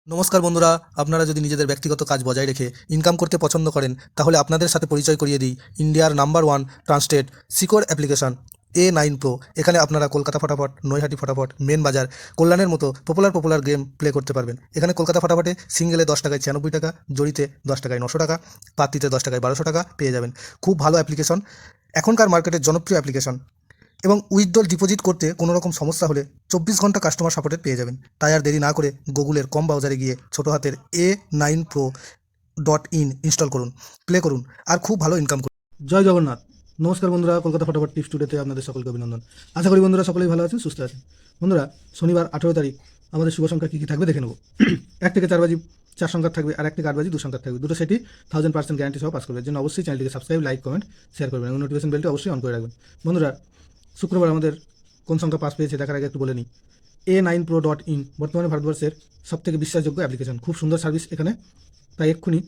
নমস্কার বন্ধুরা, আপনারা যদি নিজেদের ব্যক্তিগত কাজ বজায় রেখে ইনকাম করতে পছন্দ করেন তাহলে আপনাদের সাথে পরিচয় করিয়ে দিই ইন্ডিয়ার number one trusted secure application A9 Pro। এখানে আপনারা কলকাতা ফটাফট, নৈহাটি ফটাফট, মেন বাজার, কল্যাণের মতো পপুলার গেম প্লে করতে পারবেন। এখানে কলকাতা ফটাফটে সিঙ্গেলে 10 টাকায় 96 টাকা, জড়িতে 10 টাকায় 900 টাকা, পাত্তিতে 10 টাকায় 1200 টাকা পেয়ে যাবেন। খুব ভালো অ্যাপ্লিকেশন, এখনকার মার্কেটের জনপ্রিয় অ্যাপ্লিকেশন। এবং উইথড্রল ডিপোজিট করতে কোনো রকম সমস্যা হলে 24 ঘন্টা কাস্টমার সাপোর্টের পেয়ে যাবেন। তাই আর দেরি না করে গুগলের কম ব্রাউজারে গিয়ে ছোটো হাতের A9Pro.in ইনস্টল করুন, প্লে করুন আর খুব ভালো ইনকাম করুন। জয় জগন্নাথ। নমস্কার বন্ধুরা, কলকাতা ফটাফট টিপস টুডেতে আপনাদের সকলকে অভিনন্দন। আশা করি বন্ধুরা সকলেই ভালো আছেন, সুস্থ আছেন। বন্ধুরা, শনিবার 18 তারিখ আমাদের শুভ সংখ্যা কী কী থাকবে দেখে নেব। 1 থেকে 4 বাজি 4 সংখ্যা থাকবে, আর 1 থেকে 8 বাজি 2 সংখ্যা থাকবে। দুটো সেটি 1000% গ্যারান্টি সহ পাস করবে। এর জন্য অবশ্যই চ্যানেলটিকে সাবস্ক্রাইব, লাইক, কমেন্ট, শেয়ার করবেন এবং নোটিফিকেশন বেলটি অবশ্যই অন করে রাখবেন। বন্ধুরা, শুক্রবার আমাদের কোন সংখ্যা পাস পেয়েছে দেখার আগে একটু বলে নিই। A9Pro.in বর্তমানে ভারতবর্ষের সবথেকে বিশ্বাসযোগ্য অ্যাপ্লিকেশন। খুব সুন্দর সার্ভিস এখানে, তাই এক্ষুনি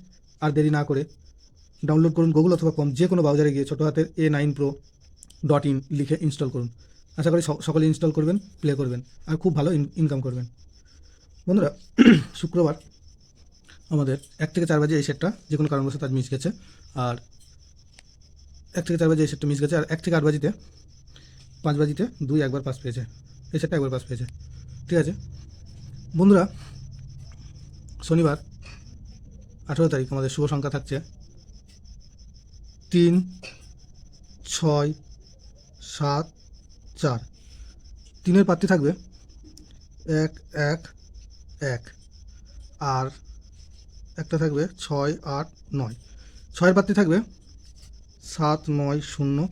আর দেরি না করে ডাউনলোড করুন। গুগল অথবা কম যে কোনো ব্রাউজারে গিয়ে ছোটো হাতের A9Pro.in লিখে ইনস্টল করুন। আশা করি সকলে ইনস্টল করবেন, প্লে করবেন আর খুব ভালো ইনকাম করবেন। বন্ধুরা, শুক্রবার আমাদের 1 থেকে 4 বাজে এই সেটটা যে কোনো কারণবশত আজ মিস গেছে, আর 1 থেকে 4 বাজে এই সেটটা মিস গেছে, আর 1 থেকে 8 বাজিতে 5 বাজিতে 2 একবার পাস পেয়েছে, এই সেটটা একবার পাস পেয়েছে। ঠিক আছে বন্ধুরা, শনিবার 18 তারিখ আমাদের শুভ সংখ্যা থাকছে 3, 6, 7, 4। 3-এর প্রার্থী থাকবে 1, 1, 1, আর একটা থাকবে 6, 8, 9। 6-এর প্রার্থী থাকবে 7, 9, 0,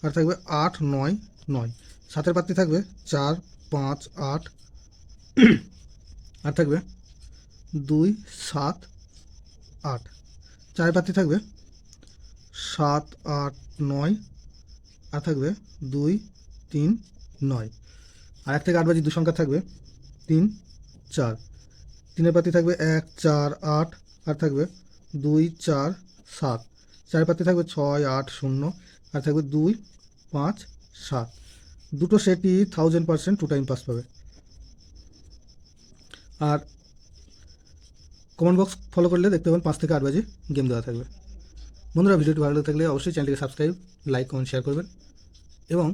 আর থাকবে 8, 9, 9। 7-এর প্রার্থী থাকবে 4, 5, 8, আর থাকবে 2, 7, 8। 4-এর প্রার্থী থাকবে 7, 8, 9, আর থাকবে 2, 3, 9। আর 1 থেকে 8 বাজি 2 সংখ্যা থাকবে 3, 4। 3-এর প্রার্থী থাকবে 1, 4, 8, আর থাকবে 2, 4, 7। 4-এর প্রার্থী থাকবে 6, 8, 0, আর থাকবে 2, 5, 7। দুটো সেটই 1000% 2 টাইম পাস পাবে। আর কমেন্ট বক্স ফলো করলে দেখতে পাবেন 5 থেকে 8 বাজে গেম দেওয়া থাকবে। বন্ধুরা, ভিডিওটি ভালো থাকলে অবশ্যই চ্যানেলটিকে সাবস্ক্রাইব, লাইক, কমেন্ট, শেয়ার করবেন এবং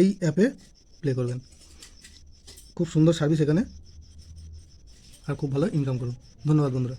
এই অ্যাপে প্লে করবেন। খুব সুন্দর সার্ভিস এখানে, আর খুব ভালো ইনকাম করুন। ধন্যবাদ বন্ধুরা।